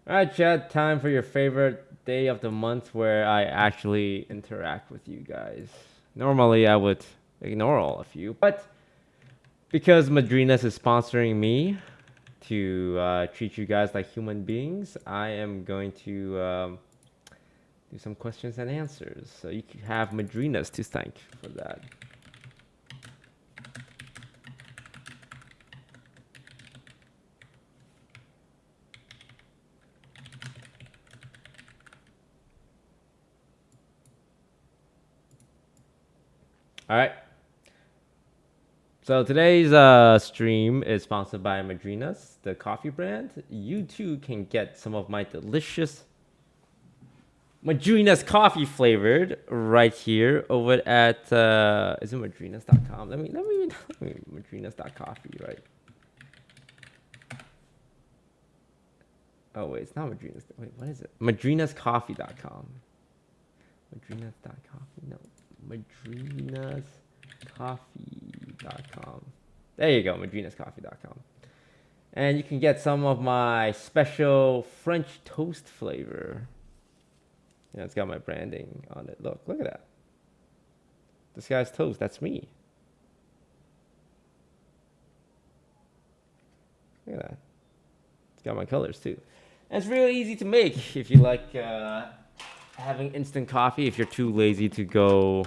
All right, Chad. Time for your favorite day of the month where I actually interact with you guys. Normally, I would ignore all of you, but because Madrinas is sponsoring me to treat you guys like human beings, I am going to do some questions and answers. So you can have Madrinas to thank for that. All right. So today's stream is sponsored by Madrinas, the coffee brand. You too can get some of my delicious Madrinas coffee flavored right here over at is it madrinas.com? Let me madrinas.coffee, right? Oh wait, it's not Madrinas. Wait, what is it? Madrinascoffee.com. Madrinas.coffee? No. Madrinascoffee.com. There you go, madrinascoffee.com. And you can get some of my special French toast flavor. Yeah, it's got my branding on it. Look at that. This guy's toast. That's me. Look at that. It's got my colors too. And it's really easy to make if you like having instant coffee. If you're too lazy to go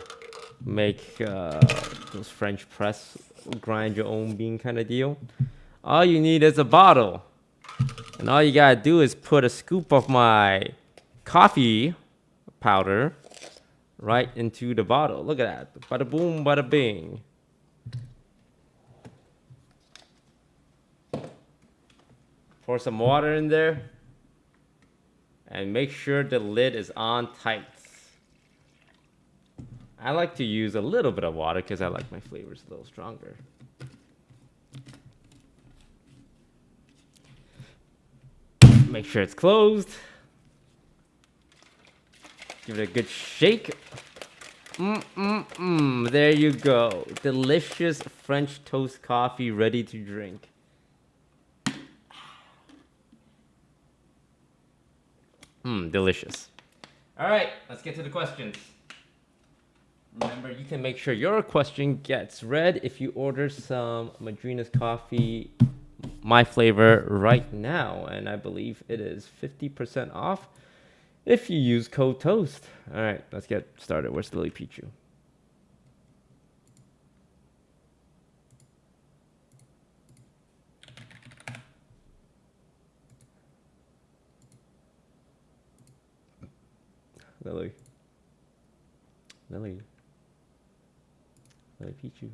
make those French press, grind your own bean kind of deal, all you need is a bottle. And all you gotta do is put a scoop of my coffee powder right into the bottle. Look at that. Bada boom, bada bing. Pour some water in there. And make sure the lid is on tight. I like to use a little bit of water because I like my flavors a little stronger. Make sure it's closed. Give it a good shake. There you go. Delicious French toast coffee ready to drink. Delicious. All right, let's get to the questions. Remember, you can make sure your question gets read if you order some Madrinas coffee, my flavor, right now. And I believe it is 50% off if you use code TOAST. All right, let's get started. Where's LilyPichu? Lily. LilyPichu.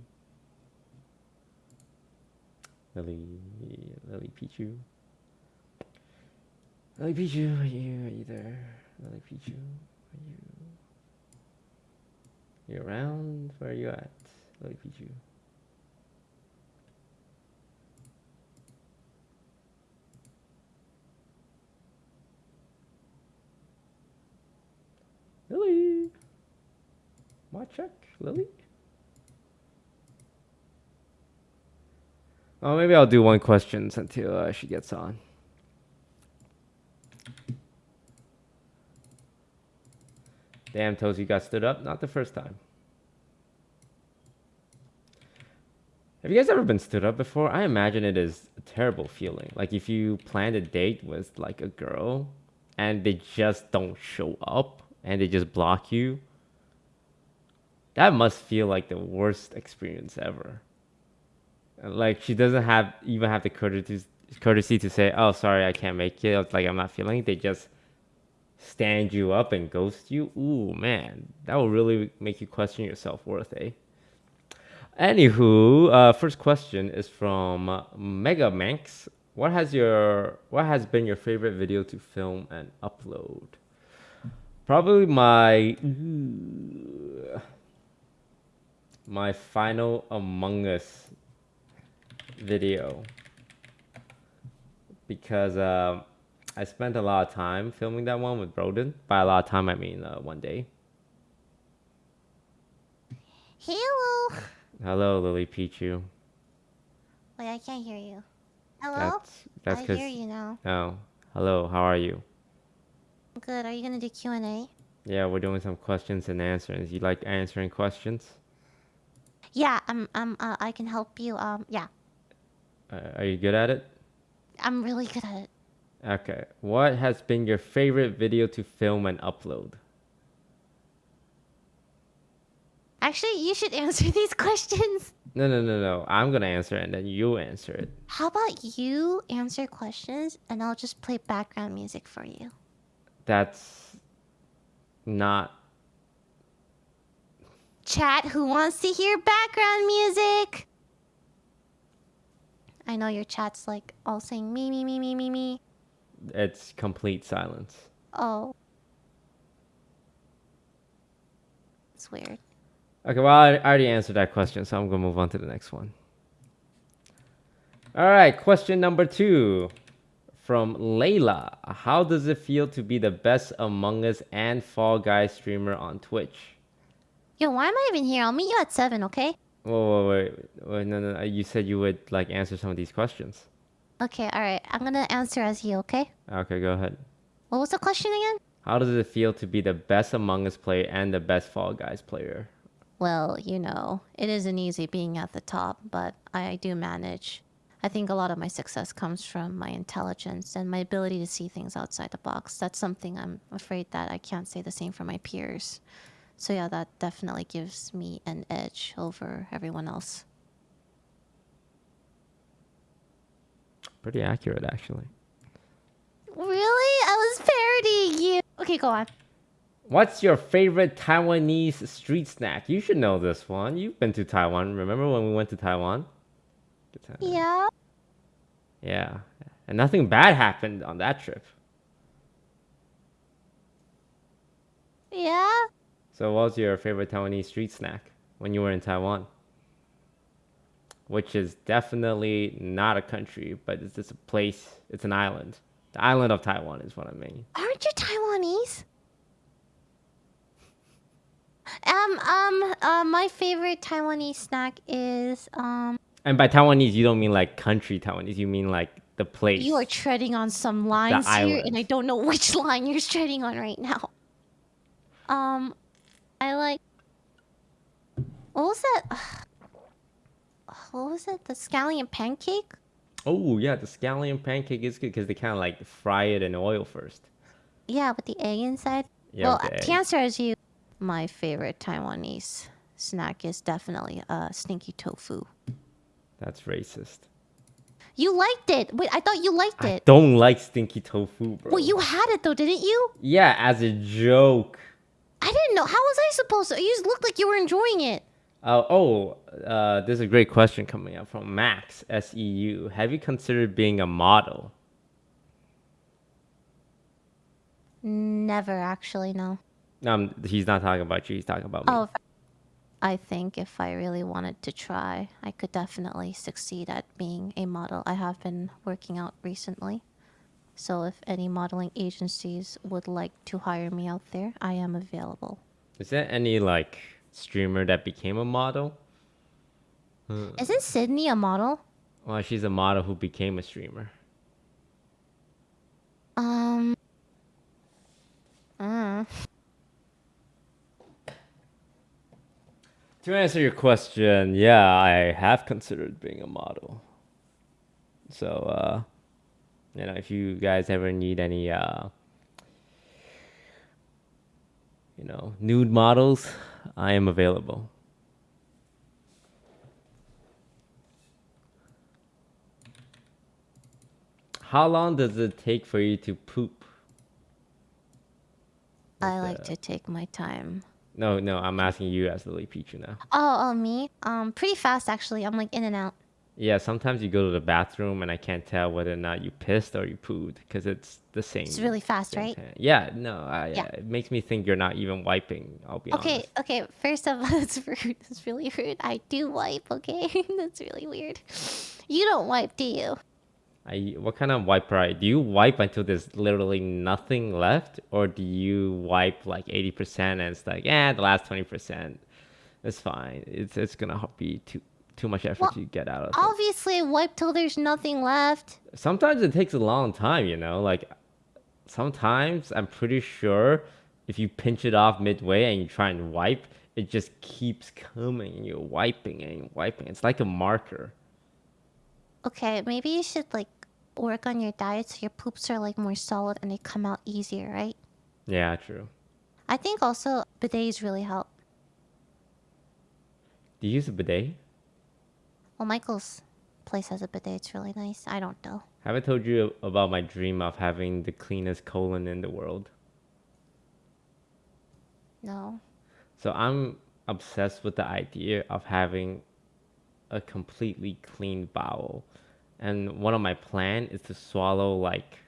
LilyPichu. LilyPichu, are you there? LilyPichu, are you around? Where are you at? LilyPichu. Lily. My check, Lily. Oh, maybe I'll do one question until she gets on. Damn, Toes, you got stood up? Not the first time. Have you guys ever been stood up before? I imagine it is a terrible feeling. Like if you planned a date with like a girl and they just don't show up and they just block you. That must feel like the worst experience ever. Like she doesn't even have the courtesy to say, "Oh, sorry, I can't make it." Like I'm not feeling it. They just stand you up and ghost you. Ooh, man, that will really make you question your self-worth, eh? Anywho, first question is from Mega Manx. What has been your favorite video to film and upload? Probably my final Among Us video, because I spent a lot of time filming that one with Broden. By a lot of time, I mean one day. Hello. Hello, LilyPichu. Wait, I can't hear you. Hello? That's I because hear you now. oh, Hello, how are you? Good. Are you gonna do Q&A? Yeah, we're doing some questions and answers. You like answering questions? Yeah, I can help you. Yeah, Are you good at it? I'm really good at it. Okay. What has been your favorite video to film and upload? Actually, you should answer these questions. No, no, no, no. I'm gonna answer it and then you answer it. How about you answer questions and I'll just play background music for you? That's not. Chat, who wants to hear background music? I know your chat's like all saying me, me, me, me, me, me. It's complete silence. Oh, it's weird. Okay, well, I already answered that question, so I'm gonna move on to the next one. All right, question number 2 from Layla. How does it feel to be the best Among Us and Fall Guys streamer on Twitch? Yo, why am I even here? I'll meet you at 7, okay? Whoa, wait, no, no. You said you would like answer some of these questions. Okay, alright. I'm gonna answer as you, okay? Okay, go ahead. What was the question again? How does it feel to be the best Among Us player and the best Fall Guys player? Well, it isn't easy being at the top, but I do manage. I think a lot of my success comes from my intelligence and my ability to see things outside the box. That's something I'm afraid that I can't say the same for my peers. So yeah, that definitely gives me an edge over everyone else. Pretty accurate, actually. Really? I was parodying you. Okay, go on. What's your favorite Taiwanese street snack? You should know this one. You've been to Taiwan. Remember when we went to Taiwan? Yeah. Yeah. And nothing bad happened on that trip. Yeah. So what was your favorite Taiwanese street snack when you were in Taiwan? Which is definitely not a country, but it's just a place. It's an island. The island of Taiwan is what I mean. Aren't you Taiwanese? My favorite Taiwanese snack is And by Taiwanese, you don't mean like country Taiwanese. You mean like the place. You are treading on some lines here, and I don't know which line you're treading on right now. I like. What was that? What was it? The scallion pancake? Oh yeah, the scallion pancake is good because they kind of like fry it in oil first. Yeah, with the egg inside. Yeah, Well, with the to egg. answer as you, my favorite Taiwanese snack is definitely stinky tofu. That's racist. You liked it. Wait, I thought you liked I it. don't like stinky tofu, bro. Well, you had it though, didn't you? Yeah, as a joke. I didn't know. How was I supposed to? You just looked like you were enjoying it. There's a great question coming up from Max SEU. Have you considered being a model? Never actually, no. He's not talking about you. He's talking about me. Oh, I think if I really wanted to try, I could definitely succeed at being a model. I have been working out recently. So if any modeling agencies would like to hire me out there, I am available. Is there any like streamer that became a model? Isn't Sydney a model? Well, she's a model who became a streamer. Um. To answer your question, yeah, I have considered being a model. So, if you guys ever need any, nude models, I am available. How long does it take for you to poop? I like to take my time. No, I'm asking you as LilyPichu now. Oh, me? Pretty fast actually. I'm like in and out. Yeah, sometimes you go to the bathroom and I can't tell whether or not you pissed or you pooed because it's the same. It's really fast, right? Yeah, no, Yeah. it makes me think you're not even wiping. I'll be honest. Okay. First of all, that's rude. That's really rude. I do wipe, okay? That's really weird. You don't wipe, do you? What kind of wiper? Do you wipe until there's literally nothing left, or do you wipe like 80% and it's like, the last 20%, it's fine. It's gonna be too much effort to get out of it. Obviously, I wipe till there's nothing left. Sometimes it takes a long time, Like sometimes I'm pretty sure if you pinch it off midway and you try and wipe, it just keeps coming and you're wiping and wiping. It's like a marker. Okay, maybe you should like work on your diet so your poops are like more solid and they come out easier, right? Yeah, true. I think also bidets really help. Do you use a bidet? Well, Michael's place has a bidet. It's really nice. I don't though. Have I told you about my dream of having the cleanest colon in the world? No. So I'm obsessed with the idea of having a completely clean bowel. And one of my plan is to swallow like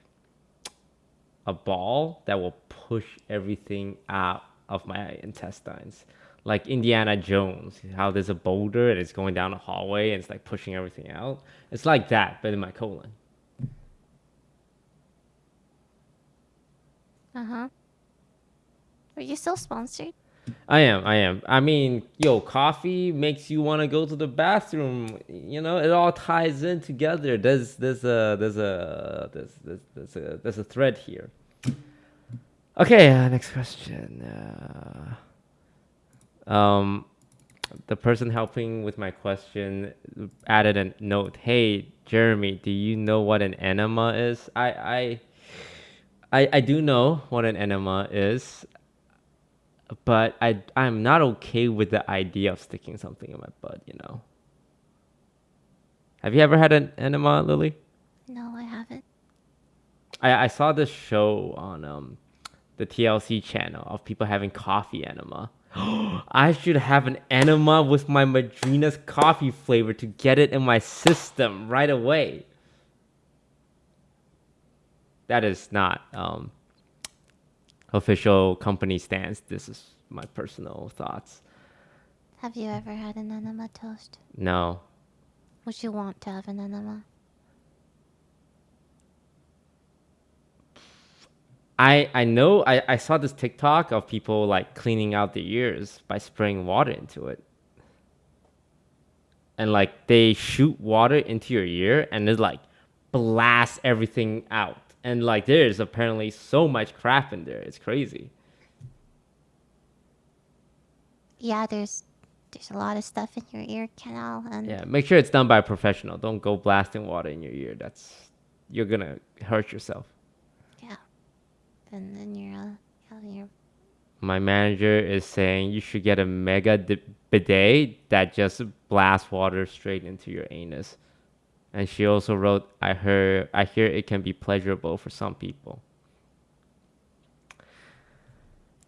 a ball that will push everything out of my intestines. Like Indiana Jones, how there's a boulder and it's going down a hallway and it's like pushing everything out. It's like that, but in my colon. Uh-huh. Are you still sponsored? I am. I mean, yo, coffee makes you want to go to the bathroom. You know, it all ties in together. There's a thread here. Okay, next question. The person helping with my question added a note. Hey, Jeremy, do you know what an enema is? I do know what an enema is, but I'm not okay with the idea of sticking something in my butt, you know. Have you ever had an enema, Lily? No, I haven't. I saw this show on the TLC channel of people having coffee enema. I should have an enema with my Madrinas coffee flavor to get it in my system right away. That is not official company stance. This is my personal thoughts. Have you ever had an enema toast? No. Would you want to have an enema? I know I saw this TikTok of people like cleaning out their ears by spraying water into it. And like they shoot water into your ear and it like blasts everything out. And like there's apparently so much crap in there. It's crazy. Yeah, there's a lot of stuff in your ear canal and Yeah, make sure it's done by a professional. Don't go blasting water in your ear. You're gonna hurt yourself. yeah. And then you're My manager is saying you should get a mega bidet that just blasts water straight into your anus. And she also wrote, I hear it can be pleasurable for some people.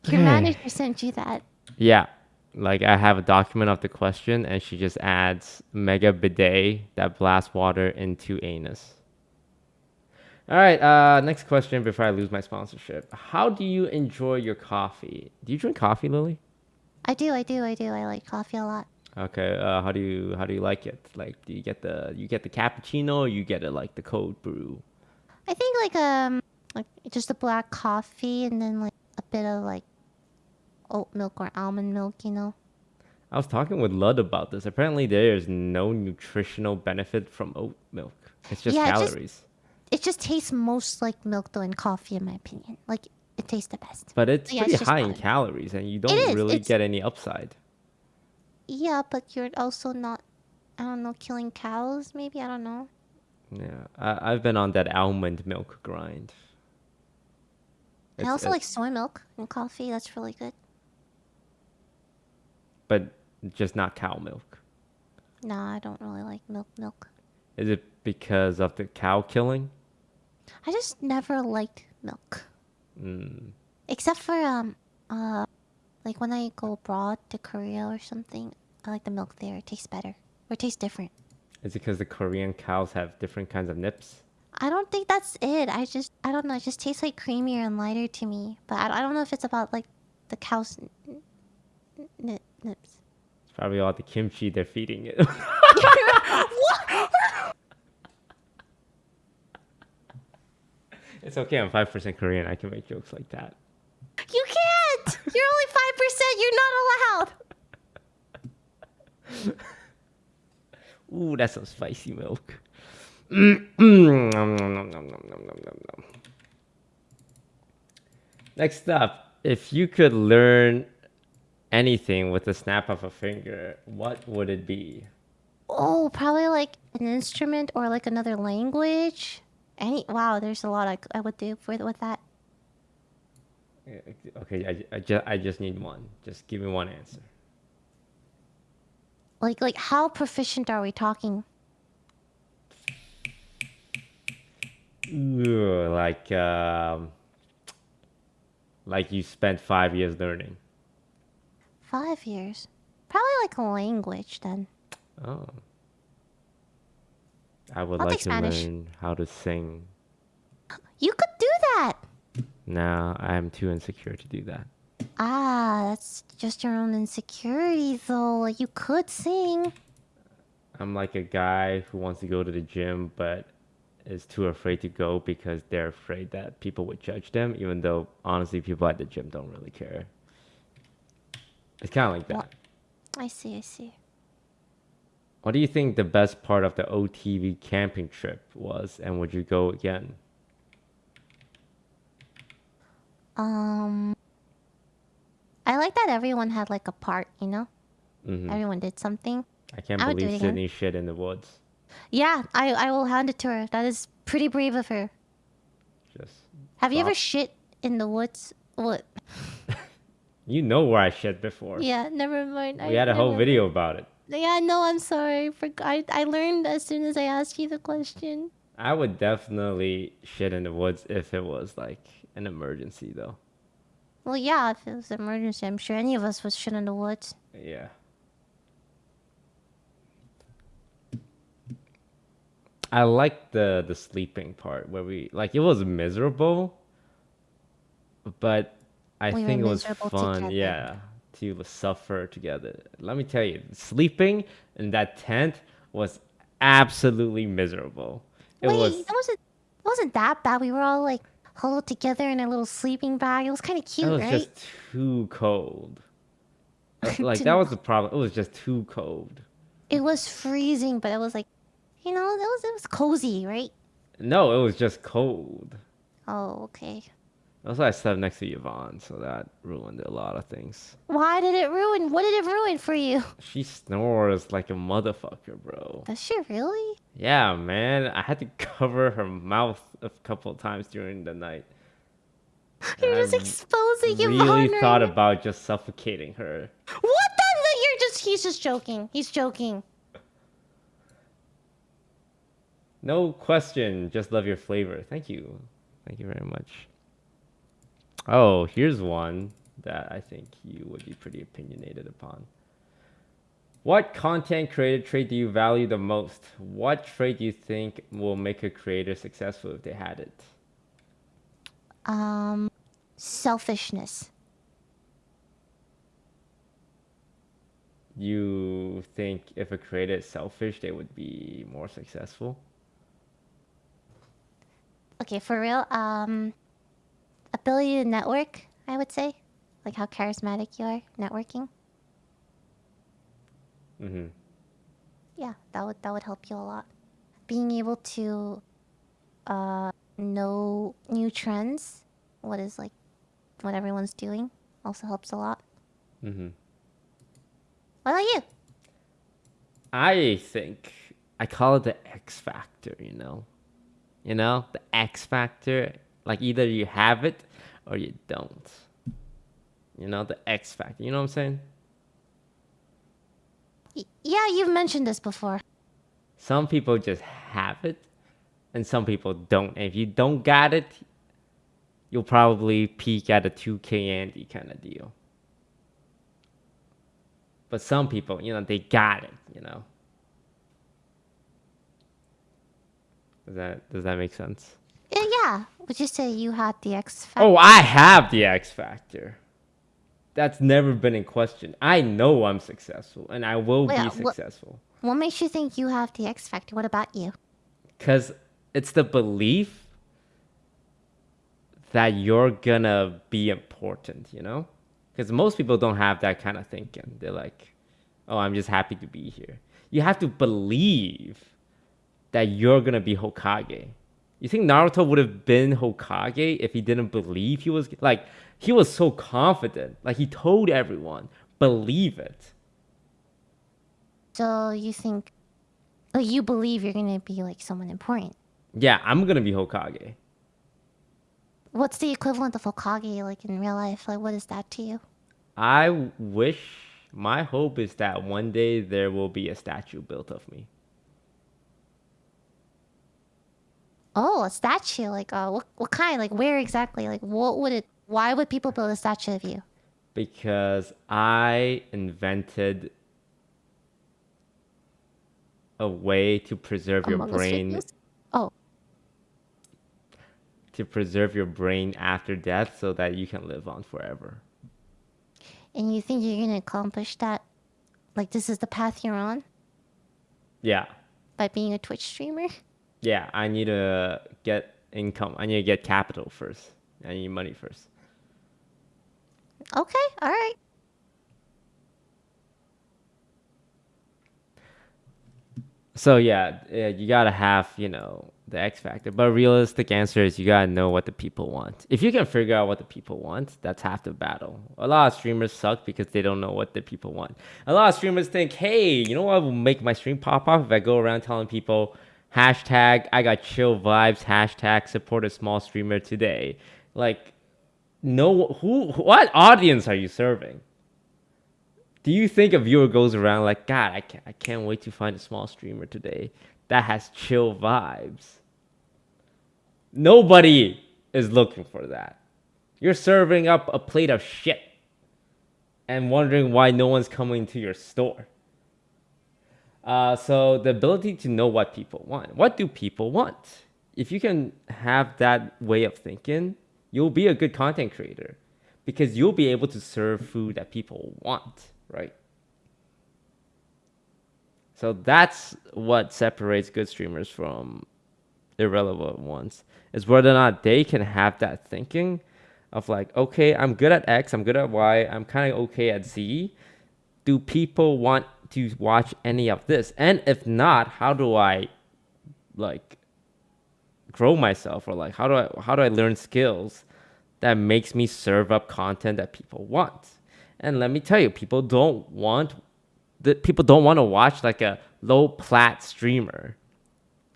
your manager sent you that. Yeah. Like I have a document of the question and she just adds mega bidet that blasts water into anus. All right, next question before I lose my sponsorship. How do you enjoy your coffee? Do you drink coffee, Lily? I do. I like coffee a lot. Okay, how do you like it? Like, do you get the cappuccino or you get it like the cold brew? I think like just a black coffee and then like a bit of like oat milk or almond milk, you know. I was talking with Lud about this. Apparently, there is no nutritional benefit from oat milk. It's just Yeah, calories. It just tastes most like milk though in coffee in my opinion. Like it tastes the best. But it's Yeah, pretty it's just high in fine. calories, and you It don't is. really It's get any upside. yeah, but you're also not. I don't know, killing cows. Maybe I don't know. Yeah, I've been on that almond milk grind. I also like soy milk in coffee. That's really good. But just not cow milk. Nah, I don't really like milk. Is it because of the cow killing? I just never liked milk. Except for like when I go abroad to Korea or something, I like the milk there. It tastes better. Or it tastes different. Is it because the Korean cows have different kinds of nips? I don't think that's it. I don't know. It just tastes like creamier and lighter to me. But I don't know if it's about like the cow's nips. It's probably all the kimchi they're feeding it. It's okay, I'm 5% Korean. I can make jokes like that. You can't! You're only 5%. You're not allowed. Ooh, that's some spicy milk. Next up, if you could learn anything with the snap of a finger, what would it be? Oh, probably like an instrument or like another language. Wow, there's a lot I would do with that. Okay, I just need one. Just give me one answer. Like how proficient are we talking? Ugh, like you spent 5 years learning. 5 years. Probably like a language then. Oh, I would I'll like take to Spanish. learn how to sing. You could do that. Now I'm too insecure to do that. Ah, that's just your own insecurity though. Like you could sing. I'm like a guy who wants to go to the gym, but is too afraid to go because they're afraid that people would judge them, even though honestly, people at the gym don't really care. It's kind of like What? that. I see, I see. What do you think the best part of the OTV camping trip was, and would you go again? Um, I like that everyone had like a part, you know? Everyone did something. I can't I would do believe it again. Sydney shit in the woods. Yeah, I will hand it to her. That is pretty brave of her. Just Have you ever drop. shit in the woods? What? You know where I shit before. Yeah, never mind. We I had a whole never video mind. about it. Yeah, no, I'm sorry. I learned as soon as I asked you the question. I would definitely shit in the woods if it was like an emergency, though. Well, yeah, if it was an emergency, I'm sure any of us would shit in the woods. Yeah. I like the sleeping part where we like it was miserable, but I We were think it was miserable fun, together. yeah, to suffer together. Let me tell you, sleeping in that tent was absolutely miserable. It Wait, was it wasn't that bad. We were all like huddled together in a little sleeping bag. It was kind of it cute, was right? just too cold. Like that Didn't- was the problem. It was just too cold. It was freezing, but it was like, it was cozy, right? No, it was just cold. Oh, okay. Also, I slept next to Yvonne, so that ruined a lot of things. Why did it ruin? What did it ruin for you? She snores like a motherfucker, bro. Does she really? Yeah, man. I had to cover her mouth a couple of times during the night. And You're I just exposing really Yvonne right thought now. about just suffocating her. What the? He's just joking. He's joking. No question. Just love your flavor. Thank you. Thank you very much. Oh, here's one that I think you would be pretty opinionated upon. What content creator trait do you value the most? What trait do you think will make a creator successful if they had it? Selfishness. You think if a creator is selfish, they would be more successful? Okay, for real. Ability to network, I would say. Like how charismatic you are, networking. Mm-hmm. Yeah, that would help you a lot. Being able to know new trends, what everyone's doing, also helps a lot. Mm-hmm. What about you? I think I call it the X factor, you know? You know? The X factor. Like either you have it or you don't. You know, the X factor. You know what I'm saying? Yeah, you've mentioned this before. Some people just have it and some people don't. And if you don't got it, you'll probably peak at a 2K Andy kind of deal. But some people, you know, they got it, you know. Does that make sense? Yeah. Would you say you had the X factor? Oh, I have the X factor. That's never been in question. I know I'm successful and I will Wait, be successful. what makes you think you have the X factor? What about you? Cuz it's the belief that you're gonna be important, you know? Cuz most people don't have that kind of thinking. They're like, "Oh, I'm just happy to be here." You have to believe that you're gonna be Hokage. You think Naruto would have been Hokage if he didn't believe he was like he was so confident. Like he told everyone, believe it. So you think, like, you believe you're gonna be like someone important. Yeah, I'm gonna be Hokage. What's the equivalent of Hokage like in real life? Like, what is that to you? I wish my hope is that one day there will be a statue built of me. Oh, a statue. Like, what kind? Like, where exactly? Like, what would it? Why would people build a statue of you? Because I invented a way Among Us videos? Oh, to preserve your brain after death so that you can live on forever. and you think you're gonna accomplish that? Like, this is the path you're on Yeah. by being a Twitch streamer? Yeah, I need to get income. I need to get capital first. I need money first. Okay, all right. So yeah, you gotta have, the X factor. But realistic answer is you gotta know what the people want. If you can figure out what the people want, that's half the battle. A lot of streamers suck because they don't know what the people want. A lot of streamers think, hey, you know what will make my stream pop off if I go around telling people hashtag I got chill vibes, hashtag support a small streamer today. Like, no, what audience are you serving? Do you think a viewer goes around like, God, I can't wait to find a small streamer today that has chill vibes? Nobody is looking for that. You're serving up a plate of shit and wondering why no one's coming to your store. So the ability to know what people want. What do people want? If you can have that way of thinking, you'll be a good content creator because you'll be able to serve food that people want, right? So that's what separates good streamers from irrelevant ones, is whether or not they can have that thinking of like, okay, I'm good at X, I'm good at Y, I'm kind of okay at Z. Do people want to watch any of this? And if not, how do I like grow myself, or like how do I learn skills that makes me serve up content that people want? And let me tell you, people don't want to watch like a low plat streamer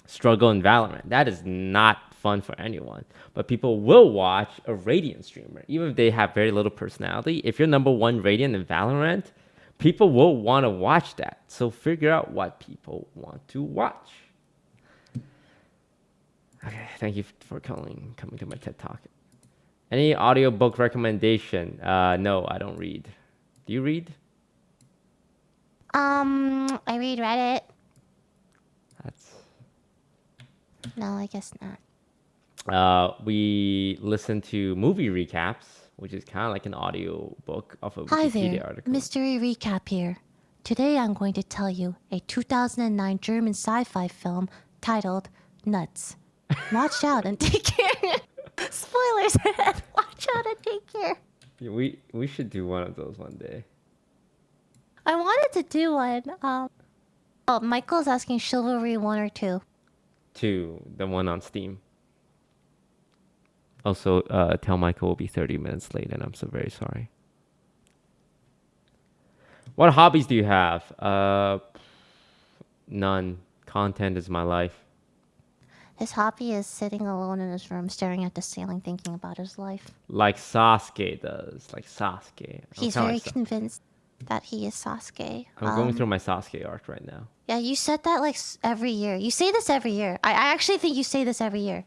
struggle in Valorant. That is not fun for anyone. But people will watch a Radiant streamer, even if they have very little personality. If you're number one Radiant in Valorant, people will want to watch that. So figure out what people want to watch. Okay, thank you for coming to my TED Talk. Any audiobook recommendation? No, I don't read. Do you read? I read Reddit. That's No, I guess not. we listen to movie recaps, which is kind of like an audio book of a Hi Wikipedia there, article. mystery recap here. Today I'm going to tell you a 2009 German sci-fi film titled Nuts. Watch out and take care. Spoilers ahead. Watch out and take care. Yeah, we should do one of those one day. I wanted to do one. Oh, Michael's asking Chivalry 1 or 2. To the one on Steam. Also, tell Michael we'll be 30 minutes late, and I'm so very sorry. What hobbies do you have? None. Content is my life. His hobby is sitting alone in his room, staring at the ceiling, thinking about his life. Like Sasuke does. Like Sasuke. He's very convinced that he is Sasuke. I'm going through my Sasuke arc right now. Yeah, you said that like every year. You say this every year. I actually think you say this every year.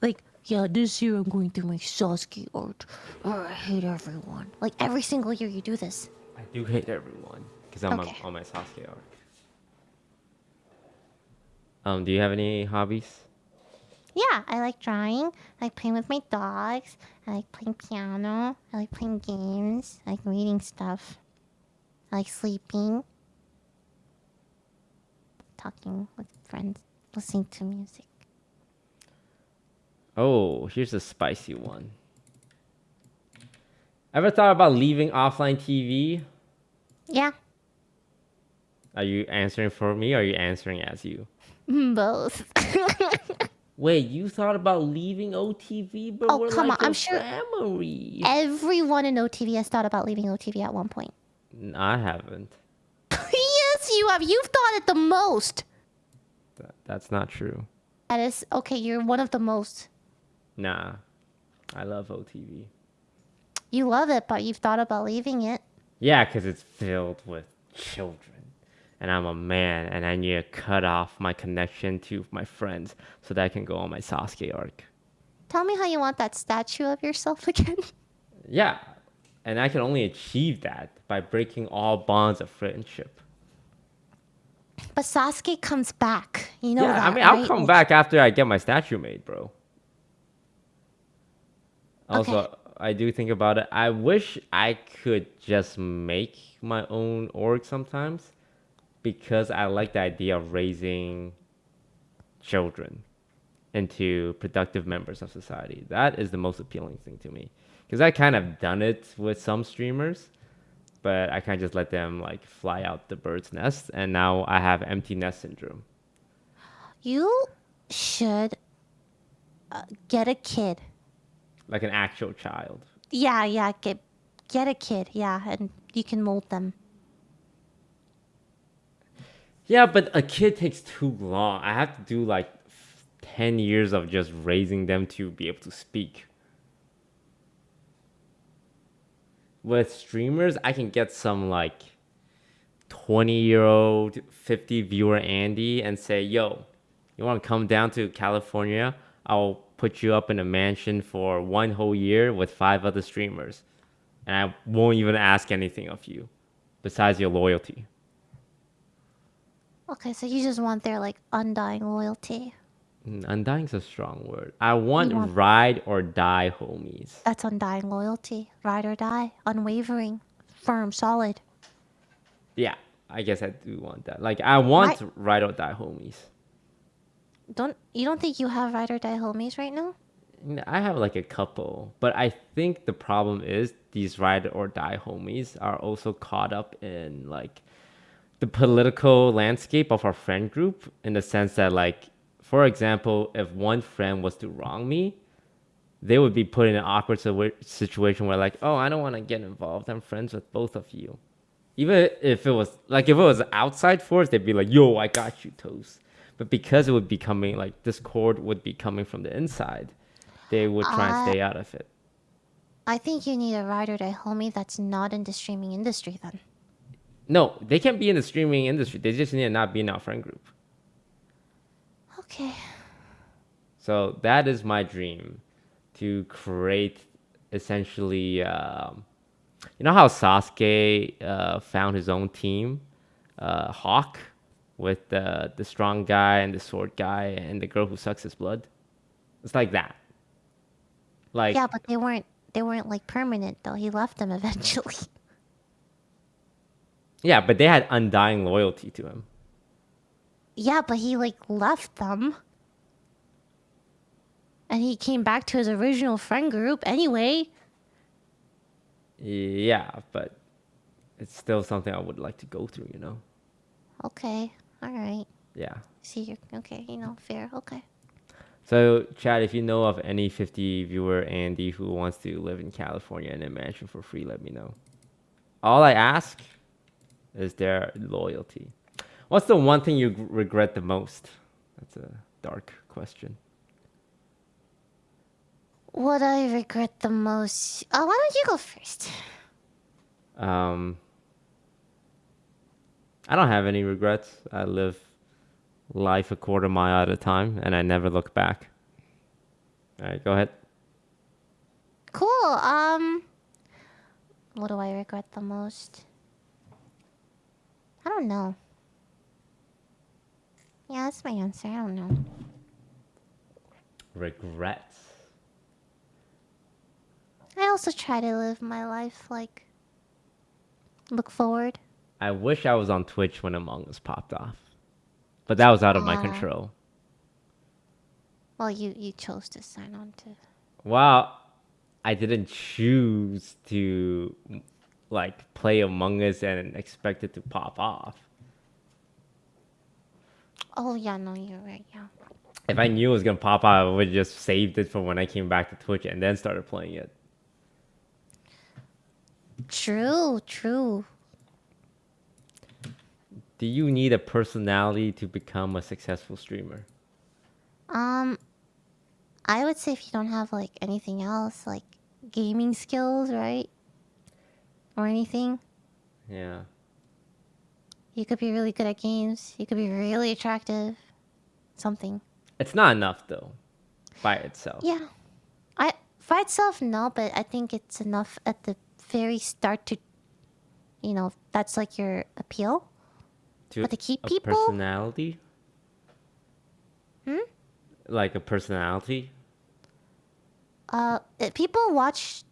Like, yeah, this year I'm going through my Sasuke arc. Oh, I hate everyone. Like, every single year you do this. I do hate everyone because I'm Okay. on my Sasuke arc. Do you have any hobbies? Yeah, I like drawing. I like playing with my dogs. I like playing piano. I like playing games. I like reading stuff. I like sleeping. Talking with friends. Listening to music. Oh, here's a spicy one. Ever thought about leaving offline TV? Yeah. Are you answering for me or are you answering as you? Both. Wait, you thought about leaving OTV, but Oh, we're come on. like I'm a sure family. everyone in OTV has thought about leaving OTV at one point. I haven't. Yes, you have. You've thought it the most. That's not true. That is okay. You're one of the most. Nah, I love OTV. You love it, but you've thought about leaving it. Yeah, because it's filled with children. And I'm a man, and I need to cut off my connection to my friends so that I can go on my Sasuke arc. Tell me how you want that statue of yourself again. Yeah, and I can only achieve that by breaking all bonds of friendship. But Sasuke comes back. You know Yeah, I that, mean, I'll right? come Like, back after I get my statue made, bro. okay. Also, I do think about it. I wish I could just make my own org sometimes because I like the idea of raising children into productive members of society. That is the most appealing thing to me. Because I kind of done it with some streamers, but I kind of just let them like fly out the bird's nest, and now I have empty nest syndrome. You should get a kid. Like an actual child. Yeah, yeah. Get a kid. Yeah, and you can mold them. Yeah, but a kid takes too long. I have to do like 10 years of just raising them to be able to speak. With streamers, I can get some like 20-year-old, 50 viewer Andy and say, yo, you want to come down to California? I'll put you up in a mansion for 1 whole year with 5 other streamers. And I won't even ask anything of you besides your loyalty. Okay, so you just want their like undying loyalty. Undying's a strong word. I You want want ride or die homies. that's undying loyalty. Ride or die. Unwavering. Firm. Solid. Yeah, I guess I do want that. Like, I Right. want ride or die homies. You don't think you have ride or die homies right now? I have like a couple, but I think the problem is these ride or die homies are also caught up in like the political landscape of our friend group in the sense that like, for example, if one friend was to wrong me, they would be put in an awkward situation where like, oh, I don't want to get involved. I'm friends with both of you. Even if it was like if it was outside force, they'd be like, yo, I got you, toast. But because it would be coming like this cord would be coming from the inside, they would try and I stay out of it. I think you need a ride or die homie that's not in the streaming industry then. No, they can't be in the streaming industry. They just need to not be in our friend group. Okay. So that is my dream, to create essentially, you know how Sasuke found his own team, Hawk, with the strong guy and the sword guy and the girl who sucks his blood. It's like that. Yeah, Like, but they weren't like permanent though. He left them eventually. yeah, but they had undying loyalty to him. Yeah, but he like left them. And he came back to his original friend group anyway. Yeah, but it's still something I would like to go through, you know? Okay. All right. Yeah. See, you're okay. Fair. Okay. So, Chad, if you know of any 50 viewer Andy who wants to live in California in a mansion for free, let me know. All I ask is their loyalty. What's the one thing you regret the most? That's a dark question. What I regret the most? Why don't you go first? Um, I don't have any regrets. I live life a quarter mile at a time, and I never look back. All right, go ahead. Cool. What do I regret the most? I don't know. Yeah, that's my answer. I don't know. Regrets. I also try to live my life like look forward. I wish I was on Twitch when Among Us popped off, but that was out of my Uh, control. well, you chose to sign on to. Well, I didn't choose to like play Among Us and expect it to pop off. Oh yeah, no, you're right. Yeah. If I knew it was gonna pop out, I would just saved it for when I came back to Twitch and then started playing it. True, true. Do you need a personality to become a successful streamer? Um, I would say if you don't have like anything else, like gaming skills, right? Or anything, Yeah. you could be really good at games. You could be really attractive. Something. It's not enough though, by itself. Yeah. I by itself no, but I think it's enough at the very start to, that's like your appeal. To But to keep a people, personality? Like a personality? people watch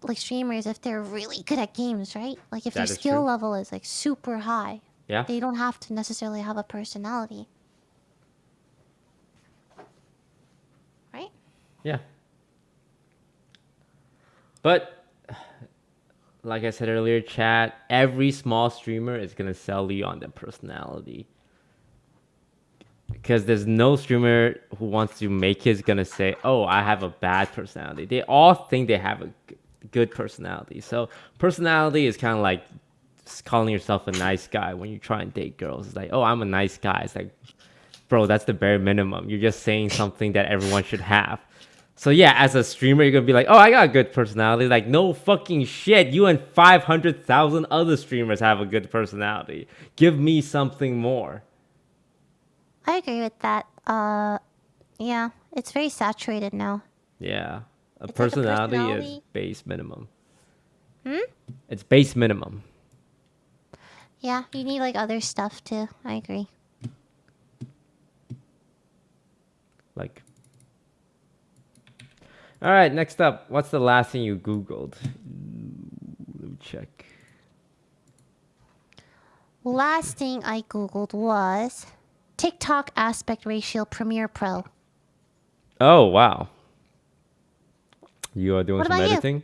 like streamers if they're really good at games, right? Like if their That is skill true. level is like super high, Yeah. they don't have to necessarily have a personality, right? Yeah. But like I said earlier, chat, every small streamer is gonna sell you on their personality. Because there's no streamer who wants to make it gonna say, "Oh, I have a bad personality." They all think they have a good personality. So personality is kind of like calling yourself a nice guy when you try and date girls. It's like, "Oh, I'm a nice guy." It's like, bro, that's the bare minimum. You're just saying something that everyone should have. So yeah, as a streamer, you're gonna be like, "Oh, I got a good personality." Like, no fucking shit. You and 500,000 other streamers have a good personality. Give me something more. I agree with that. Yeah, it's very saturated now. Yeah. A It's like a personality is personality. base minimum. It's base minimum. Yeah, you need like other stuff too. I agree. Like. All right, next up. What's the last thing you Googled? Let me check. Last thing I googled was TikTok aspect ratio Premiere Pro. Oh, wow. You are doing What some about you? editing?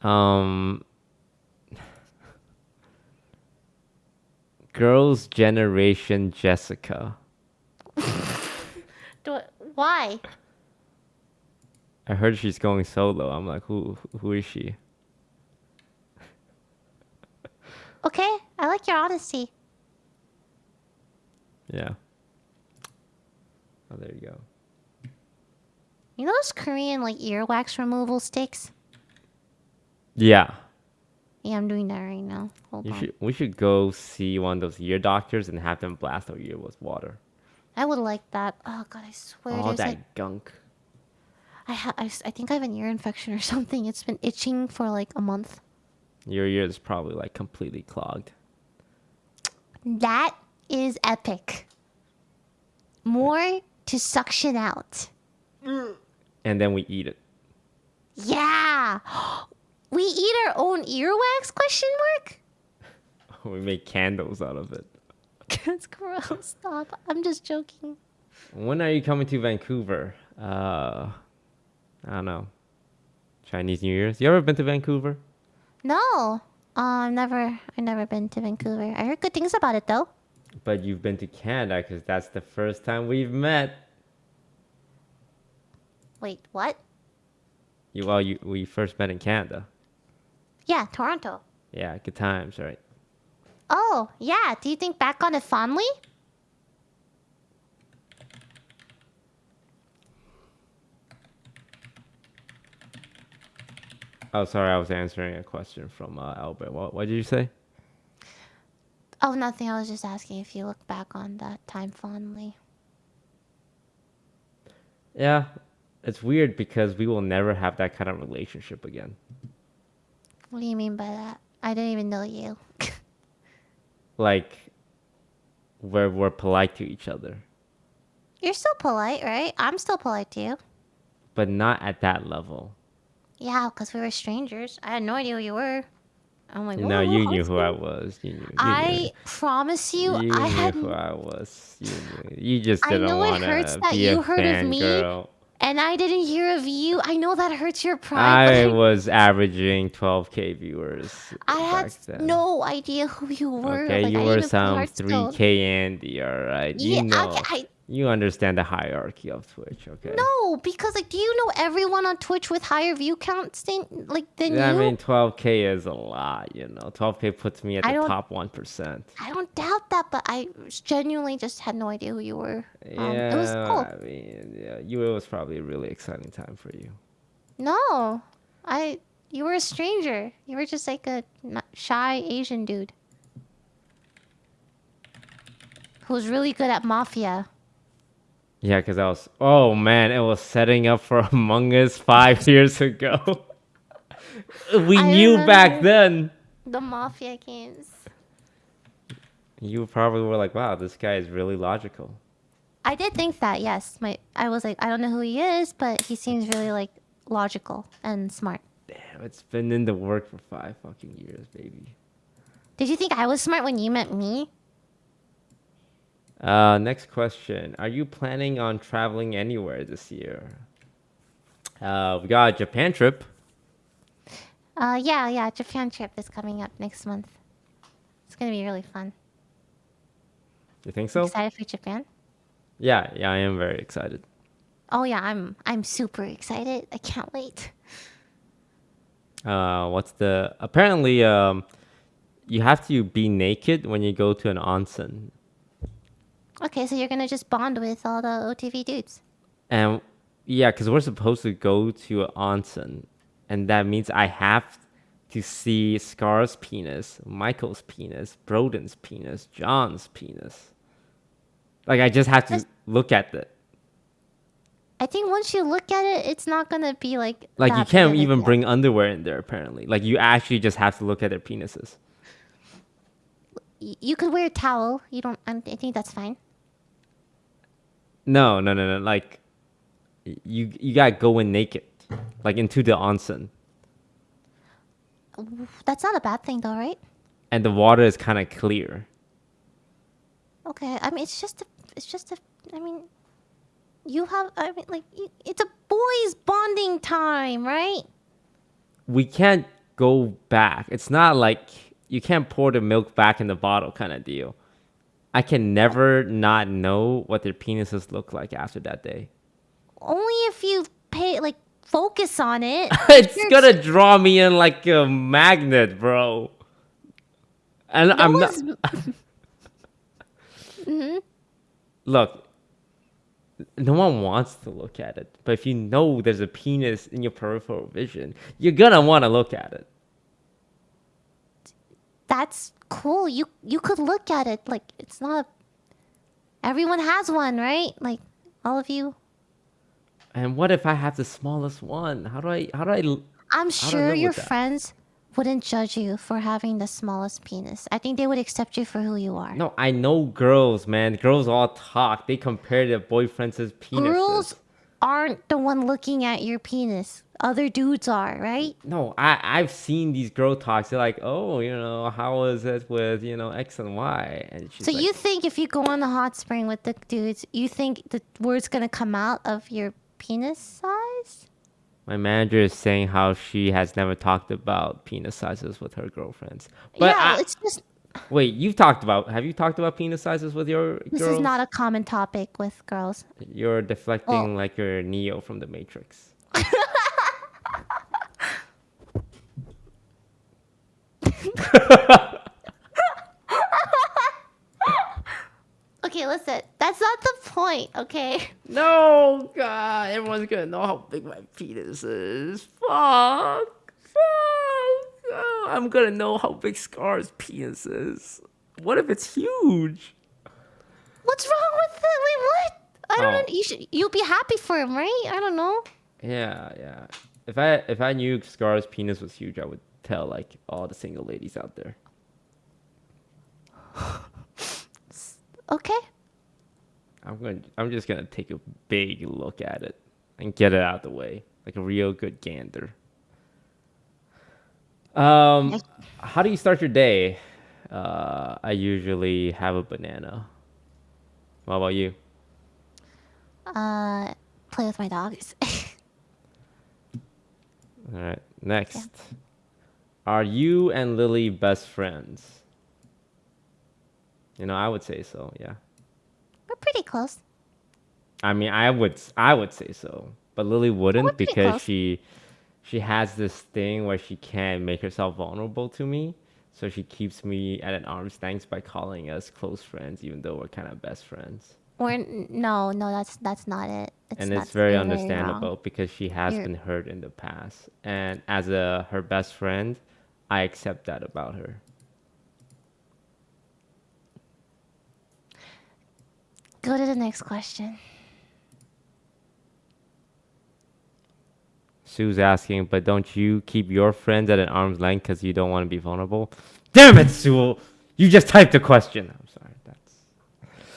Um, Girls' Generation Jessica. Why? I heard she's going solo. I'm like, who is she? Okay, I like your honesty. Yeah. Oh, there you go. You know those Korean like earwax removal sticks? Yeah. Yeah, I'm doing that right now. Hold on. We should go see one of those ear doctors and have them blast our ear with water. I would like that. Oh god, I swear All there's that like gunk. I think I have an ear infection or something. It's been itching for like a month. Your ear is probably like completely clogged. That is epic. More to suction out. And then we eat it. Yeah. We eat our own earwax? Question mark? We make candles out of it. That's gross. Stop. I'm just joking. When are you coming to Vancouver? I don't know. Chinese New Year's. You ever been to Vancouver? No. I've never been to Vancouver. I heard good things about it though. But you've been to Canada because that's the first time we've met. Wait, what? We first met in Canada. Yeah, Toronto. Yeah, good times, right? Oh, yeah. Do you think back on it fondly? Oh, sorry, I was answering a question from Albert. What did you say? Oh, nothing. I was just asking if you look back on that time fondly. Yeah, it's weird because we will never have that kind of relationship again. What do you mean by that? I don't even know you. Like, where we're polite to each other, You're still polite, right? I'm still polite to you. but not at that level. Yeah, because we were strangers. I had no idea who you were. I'm like, No, "Whoa, you how's knew who it?" I was. You knew. I promise you, You I knew had. who I was. You knew. You just I didn't know it want hurts to that be a you heard of me, fangirl. And I didn't hear of you. I know that hurts your pride, but I was averaging 12K viewers I had back then. no idea who you were. Okay, Like, you I didn't were even play some Hearthstone. 3K Andy, alright? You Yeah, okay, know. You understand the hierarchy of Twitch, okay? no, because like, do you know everyone on Twitch with higher view counts than I you? mean, 12K is a lot, you know. 12K puts me at I the don't, top 1%. I don't doubt that, but I genuinely just had no idea who you were. It was cool. Yeah, I mean, yeah, it was probably a really exciting time for you. No, I, you were a stranger. You were just like a shy Asian dude who was really good at Mafia. Yeah, because I was, oh man, it was setting up for Among Us 5 years ago. We I knew back remember then. the Mafia games. You probably were like, wow, this guy is really logical. I did think that, yes. I was like, I don't know who he is, but he seems really like logical and smart. Damn, it's been in the work for 5 fucking years, baby. Did you think I was smart when you met me? Next question. Are you planning on traveling anywhere this year? We got a Japan trip. Yeah, Japan trip is coming up next month. It's gonna be really fun. You think You so? excited for Japan? Yeah, I am very excited. Oh yeah, I'm super excited. I can't wait. What's the apparently you have to be naked when you go to an onsen. Okay, so you're gonna just bond with all the OTV dudes. And yeah, because we're supposed to go to an onsen, and that means I have to see Scar's penis, Michael's penis, Broden's penis, John's penis. Like I just have to look at it. I think once you look at it, it's not gonna be like Like you that big can't of a even deal. bring underwear in there. Apparently, like you actually just have to look at their penises. You could wear a towel. You don't. I think that's fine. No. Like you gotta go in naked, like into the onsen, That's not a bad thing, though, right? and the water is kind of clear. Okay. I mean, it's just a. I mean, you have. I mean, like, it's a boys' bonding time, right? We can't go back. It's not like you can't pour the milk back in the bottle kind of deal. I can never not know what their penises look like after that day. Only if you pay like focus on it. If It's you're gonna draw me in like a magnet, bro. And no I'm not. one's. Hmm. Look, no one wants to look at it, but if you know there's a penis in your peripheral vision, you're gonna want to look at it. That's cool. You could look at it like it's not. Everyone has one, right? Like all of you. And what if I have the smallest one? I'm how do I sure live your with that? friends wouldn't judge you for having the smallest penis. I think they would accept you for who you are. No, I know girls, man. Girls all talk. They compare their boyfriends' Girls penises. aren't the one looking at your penis. Other dudes are, right? No, I've seen these girl talks. They're like, oh, how was it with X and Y? And So she's like, you think if you go on the hot spring with the dudes, you think the word's gonna come out of your penis size? my manager is saying how she has never talked about penis sizes with her girlfriends. But Yeah, it's just wait, have you talked about penis sizes with your this is not girls? a common topic with girls. You're Well, deflecting like you're Neo from the Matrix. okay, listen. That's not the point, okay? No, God, everyone's gonna know how big my penis is. Fuck. Oh, I'm gonna know how big Scar's penis is. What if it's huge? What's wrong with that? Wait, what? I don't Oh, know. You'll be happy for him, right? I don't know. yeah. If I knew Scar's penis was huge, I would tell like all the single ladies out there. Okay. I'm just gonna take a big look at it and get it out of the way, like a real good gander. I- How do you start your day? I usually have a banana. What about you? Uh, play with my dogs. All right. Yeah. Next. Are you and Lily best friends? I would say so. Yeah. We're pretty close. I mean, I would say so, but Lily We're wouldn't pretty because close. she has this thing where she can't make herself vulnerable to me, so she keeps me at an arm's length by calling us close friends, even though we're kind of best friends. No, that's not it. It's And it's not. very You're very wrong. understandable because she has You're been hurt in the past, and as her best friend, I accept that about her. Go to the next question. Sue's asking, but don't you keep your friends at an arm's length because you don't want to be vulnerable? Damn it, Sue! You just typed the question. I'm sorry.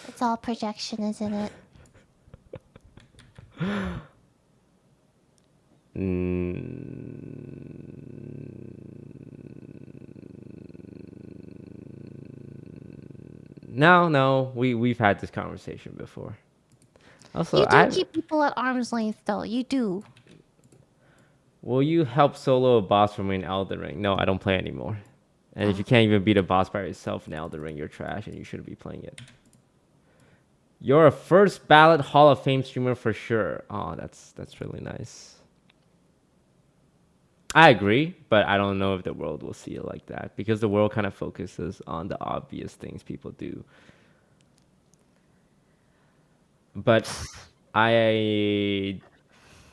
It's all projection, isn't it? No, we've had this conversation before. Also, You do keep people at arm's length, though. You do. will you help solo a boss for me in Elden Ring? No, I don't play anymore. And if you can't even beat a boss by yourself in Elden Ring, you're trash and you shouldn't be playing it. You're a first ballot Hall of Fame streamer for sure. Oh, that's really nice. I agree, but I don't know if the world will see it like that because the world kind of focuses on the obvious things people do. But I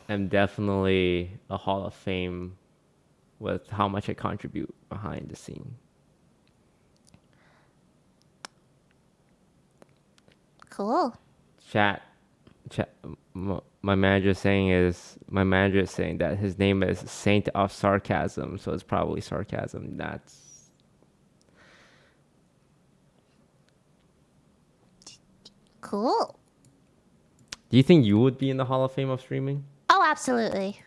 am definitely a Hall of Fame with how much I contribute behind the scene. Cool. Chat. My manager is saying that his name is Saint of Sarcasm, so it's probably sarcasm. That's Cool. Do you think you would be in the Hall of Fame of streaming? Oh, absolutely.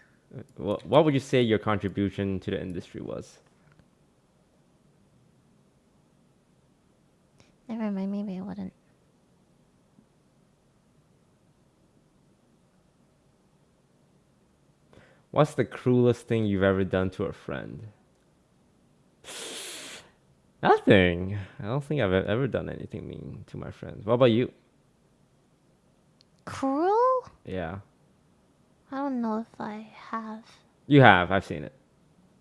What would you say your contribution to the industry was? Never mind. Maybe I wouldn't. What's the cruelest thing you've ever done to a friend? Nothing. I don't think I've ever done anything mean to my friends. What about you? Cruel? Yeah. I don't know if I have. You have. I've seen it.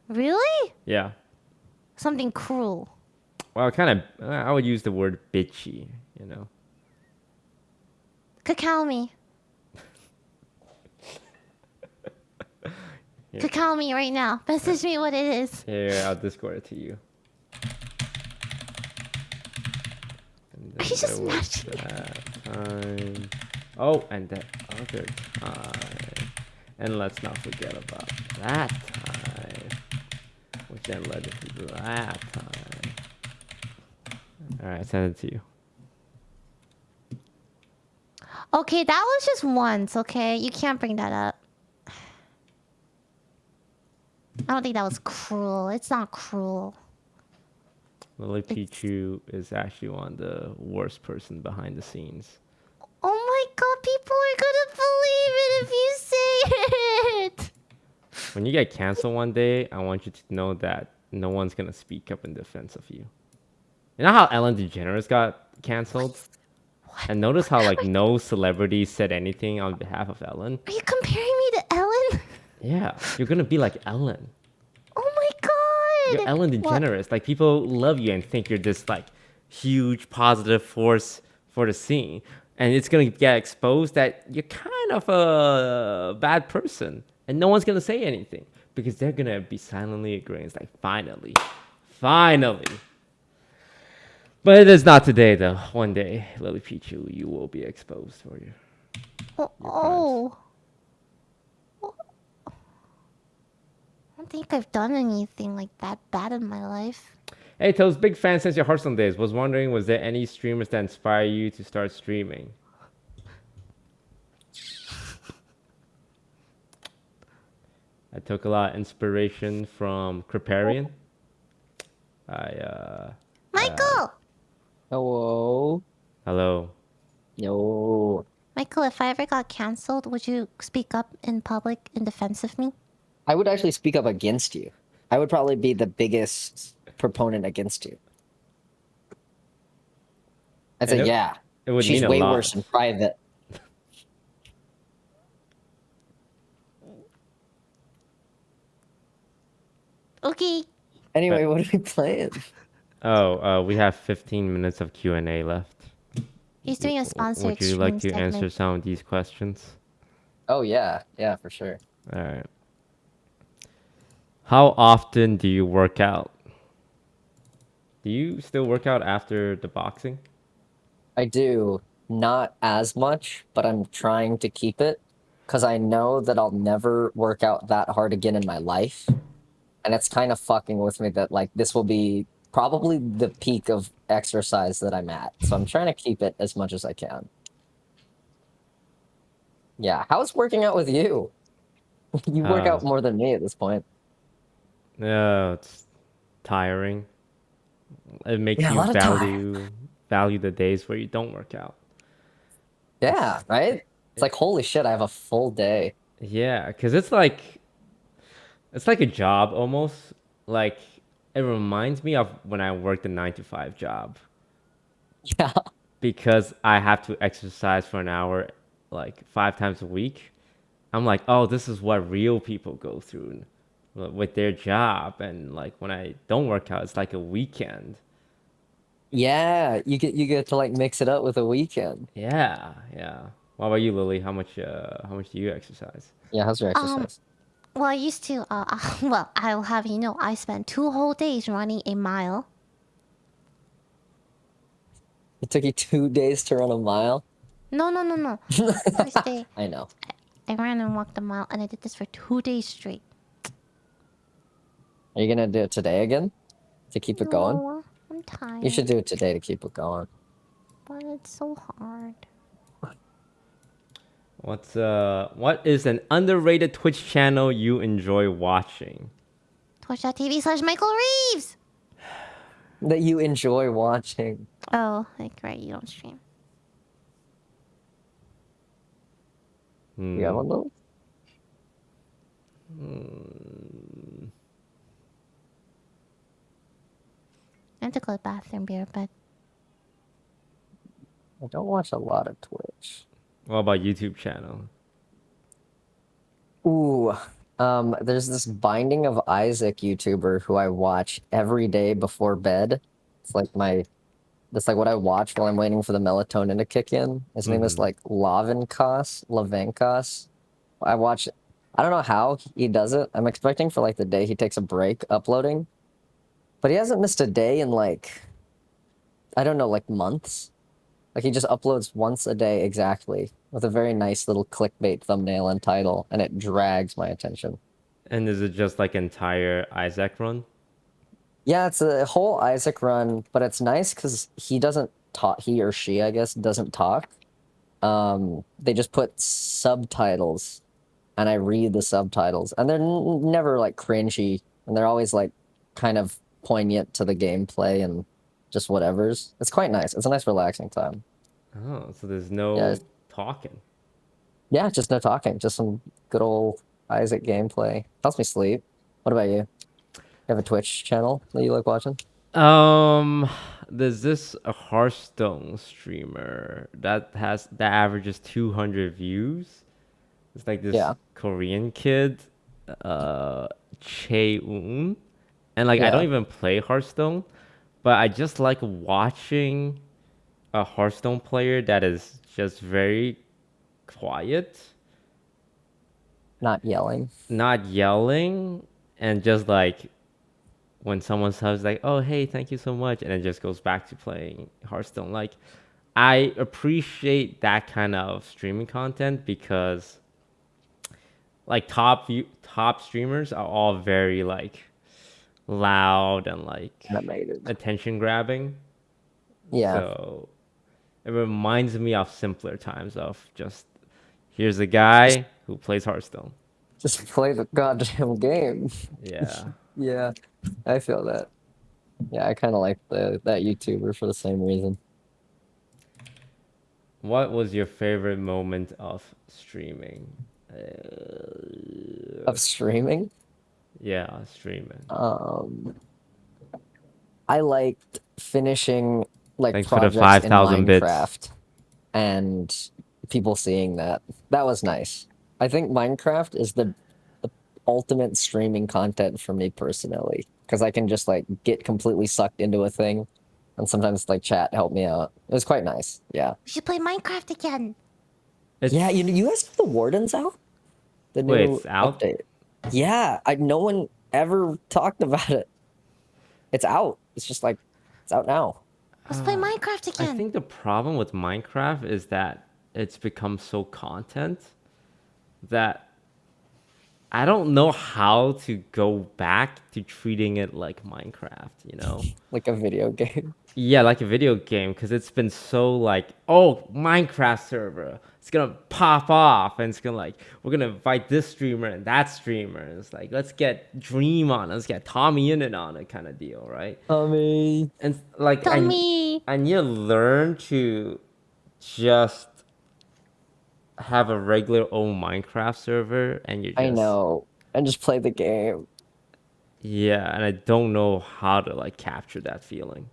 Really? Yeah. Something cruel. Well, I would use the word bitchy, you know. Cacao me. Yeah. Cacao me right now. Message me what it is. Here, I'll Discord it to you. Are you just matching? Time. Oh, and that other time. And let's not forget about that time. Which then led to that time. Alright, send it to you. Okay, that was just once, okay? You can't bring that up. I don't think that was cruel. It's not cruel. LilyPichu is actually one of the worst person behind the scenes. Oh my god, people are gonna believe it if you say it! When you get canceled one day, I want you to know that no one's gonna speak up in defense of you. You know how Ellen DeGeneres got canceled? What? And notice how no celebrity said anything on behalf of Ellen? Are you comparing me to Ellen? Yeah, you're gonna be like Ellen. Oh my god! You're Ellen DeGeneres. Like, people love you and think you're this huge positive force for the scene. And it's gonna get exposed that you're kind of a bad person. And no one's gonna say anything. Because they're gonna be silently agreeing. It's like, finally. Finally. But it is not today, though. One day, LilyPichu, you will be exposed for you. Oh. I don't think I've done anything like that bad in my life. Hey, Toes, big fan since your Hearthstone days. Was wondering, was there any streamers that inspire you to start streaming? I took a lot of inspiration from Kripparrian. Michael! Hello. Hello. Yo. My Michael, if I ever got canceled, would you speak up in public in defense of me? I would actually speak up against you. I would probably be the biggest proponent against you. I'd say, And yeah, it would she's mean a way worse lot. in private. Okay. Anyway, But what are we playing? we have 15 minutes of Q&A left. He's doing a sponsored Would you like stream to answer segment. some of these questions? Oh, yeah. Yeah, for sure. All right. How often do you work out? Do you still work out after the boxing? I do not as much, but I'm trying to keep it because I know that I'll never work out that hard again in my life. And it's kind of fucking with me that like this will be probably the peak of exercise that I'm at. So I'm trying to keep it as much as I can. Yeah, how's working out with you? You work Uh, out more than me at this point. no, it's tiring. It makes Yeah, a you lot of time. value the days where you don't work out. Yeah, right? It's like, holy shit, I have a full day. Yeah, because it's like a job almost. Like it reminds me of when I worked a 9 to 5 job Yeah. because I have to exercise for an hour like 5 times a week. I'm like, oh, this is what real people go through with their job, and like when I don't work out, it's like a weekend. Yeah, you get to like mix it up with a weekend. Yeah, yeah. What about you, Lily? How much do you exercise? Yeah, how's your Um, exercise? well, I used to, well, I'll have you know, I spent 2 whole days running a mile. It took you 2 days to run a mile? No, no, no, no. First day, I know. I ran and walked a mile, and I did this for 2 days straight. Are you gonna do it today again to keep it going? No, I'm You should tired, do it today to keep it going. but it's so hard. What is an underrated Twitch channel you enjoy watching? Twitch.tv/Michael Reeves! That you enjoy watching. Oh, like, right, you don't stream. You got one of those? I have to go to the bathroom, be right back. I don't watch a lot of Twitch. What about YouTube channel? Ooh, there's this Binding of Isaac YouTuber who I watch every day before bed. It's like that's like what I watch while I'm waiting for the melatonin to kick in. His name is like Lavenkos. I don't know how he does it. I'm expecting for like the day he takes a break uploading, but he hasn't missed a day in like, I don't know, like months. Like he just uploads once a day exactly with a very nice little clickbait thumbnail and title, and it drags my attention. And is it just like entire Isaac run? Yeah, it's a whole Isaac run, but it's nice because he doesn't talk, he or she, I guess, doesn't talk. They just put subtitles, and I read the subtitles, and they're never like cringy, and they're always like kind of poignant to the gameplay and just whatever's. It's quite nice. It's a nice relaxing time. Oh, so there's Yeah, no talking. yeah, just no talking, just some good old Isaac gameplay. Helps me sleep. What about you? You have a Twitch channel that you like watching? Um, there's this a Hearthstone streamer that averages 200 views. It's like this Yeah, Korean kid, uh, Chae-un, and like I don't yeah, even play Hearthstone, but I just like watching a Hearthstone player that is just very quiet, not yelling. not yelling, and just like when someone says like, "Oh, hey, thank you so much," and it just goes back to playing Hearthstone. Like, I appreciate that kind of streaming content because like top streamers are all very like loud and like Animated. attention grabbing. Yeah, So it reminds me of simpler times of just here's a just guy who plays Hearthstone. just play the goddamn game. Yeah. Yeah, I feel that. Yeah, I kind of like that YouTuber for the same reason. What was your favorite moment of streaming? Of streaming. Yeah, streaming. I liked finishing like Thanks for the projects in 5,000 bits. Minecraft and people seeing that. That was nice. I think Minecraft is the ultimate streaming content for me personally because I can just like get completely sucked into a thing and sometimes like chat help me out. It was quite nice. Yeah. We should play Minecraft again. Yeah, It's you guys have the Wardens out? The wait, new it's out. update. Yeah, no one ever talked about it. It's out. It's just like it's out now. Let's play Minecraft I again. think the problem with Minecraft is that it's become so content that I don't know how to go back to treating it like Minecraft, you know? Like a video game. Yeah, like a video game, because it's been so like, oh, Minecraft server, it's gonna pop off, and it's gonna like, we're gonna invite this streamer and that streamer. And it's like, let's get Dream on, let's get Tommy in it on it, kind of deal, right? Tommy. And like, Tommy. and you learn to just have a regular old Minecraft server, and you're just, I know. And just play the game. yeah, and I don't know how to like capture that feeling.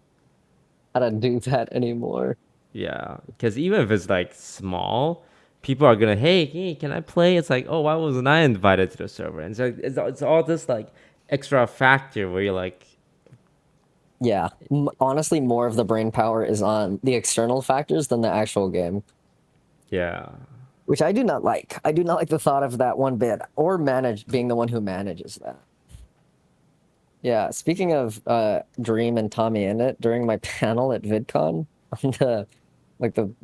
How to do that anymore. Yeah, because even if it's like small, people are gonna, hey, can I play? It's like, oh, why wasn't I invited to the server? And so it's all this like extra factor where you're like, Yeah. Honestly, more of the brain power is on the external factors than the actual game. yeah, Which I do not like. I do not like the thought of that one bit. Or being the one who manages that. Yeah, speaking of Dream and Tommy in it, during my panel at VidCon on the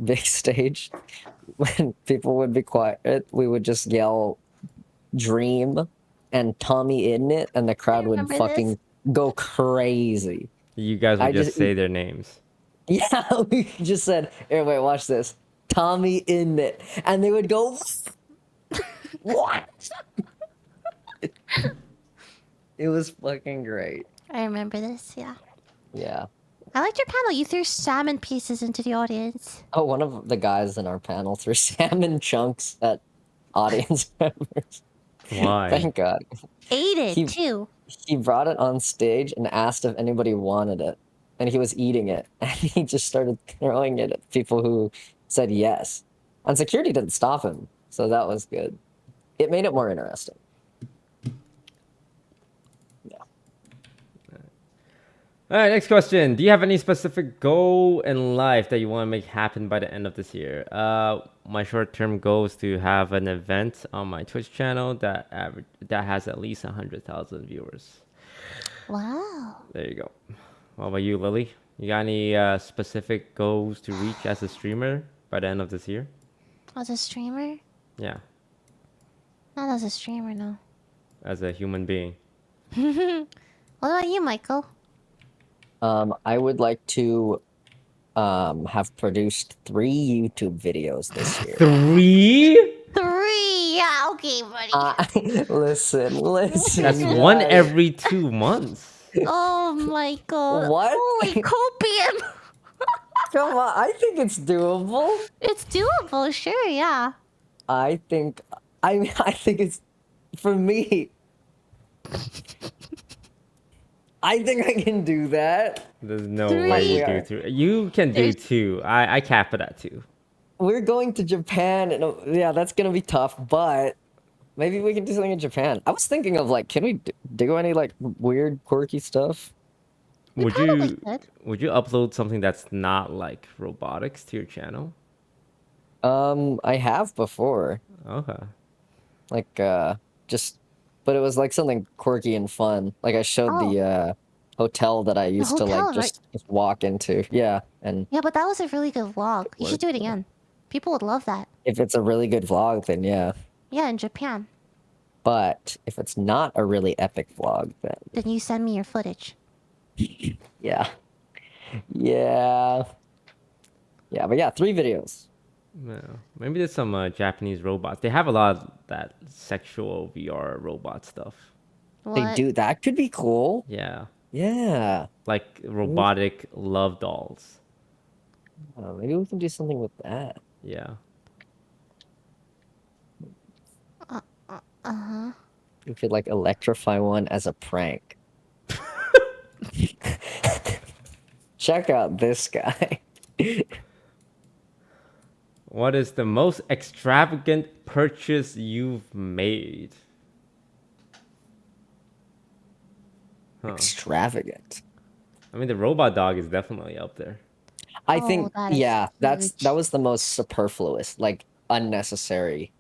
big stage, when people would be quiet, we would just yell Dream and Tommy in it, and the crowd would remember fucking go crazy. you guys would I just just- say their names. Yeah, we just said, here, wait, watch this. Tommy in it. And they would go, what? It was fucking great. I remember this, yeah. Yeah. I liked your panel. You threw salmon pieces into the audience. Oh, one of the guys in our panel threw salmon chunks at audience members. Why? Thank God. Ate it, He- too. He brought it on stage and asked if anybody wanted it. And he was eating it. And he just started throwing it at people who said yes. And security didn't stop him. So that was good. It made it more interesting. All right, next question. Do you have any specific goal in life that you want to make happen by the end of this year? My short-term goal is to have an event on my Twitch channel that has at least 100,000 viewers. Wow. There you go. What about you, Lily? You got any specific goals to reach as a streamer by the end of this year? As a streamer? Yeah, Not as a streamer, no. as a human being. What about you, Michael? I would like to have produced 3 YouTube videos this year. 3? 3! Yeah, okay, buddy. Listen. That's one every 2 months. Oh, Michael. What? Holy copium! Come on, I think it's doable. It's doable, sure, yeah. I think it's for me. I think I can do that. There's no 3. way you Yeah. do 3. You can do There's- 2. I cap it at 2. We're going to Japan, and yeah, that's gonna be tough. But maybe we can do something in Japan. I was thinking of like, can we do any like weird, quirky stuff? We Would probably you could. would you upload something that's not like robotics to your channel? I have before, Okay. like just, but it was like something quirky and fun. Like I showed the hotel that I used to hotel, like just walk into. Yeah, and Yeah, but that was a really good vlog. You should do it again. People would love that. if it's a really good vlog, then yeah. Yeah, in Japan. But if it's not a really epic vlog, then Then you send me your footage. yeah, yeah, yeah. But yeah, 3 videos. Yeah. Maybe there's some Japanese robots. They have a lot of that sexual VR robot stuff. What? They do that. Could be cool. Yeah. Yeah. Like robotic love dolls. Maybe we can do something with that. Yeah. Uh-huh. You could like electrify one as a prank. Check out this guy. What is the most extravagant purchase you've made? Huh. Extravagant. I mean, the robot dog is definitely up there. I Oh, think, that is yeah, that huge. was the most superfluous, like unnecessary,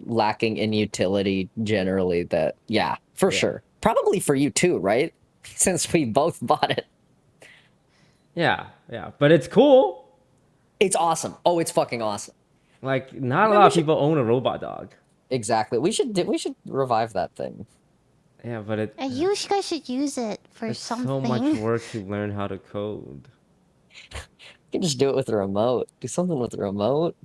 lacking in utility generally. That, yeah, for Yeah. sure. Probably for you too, right? Since we both bought it. Yeah, yeah. But it's cool. It's awesome. Oh, it's fucking awesome. Like, not a Man, lot we of should people own a robot dog. exactly. We should revive that thing. Yeah, but You guys should use it for it's something. so much work to learn how to code. You can just do it with the remote. Do something with the remote.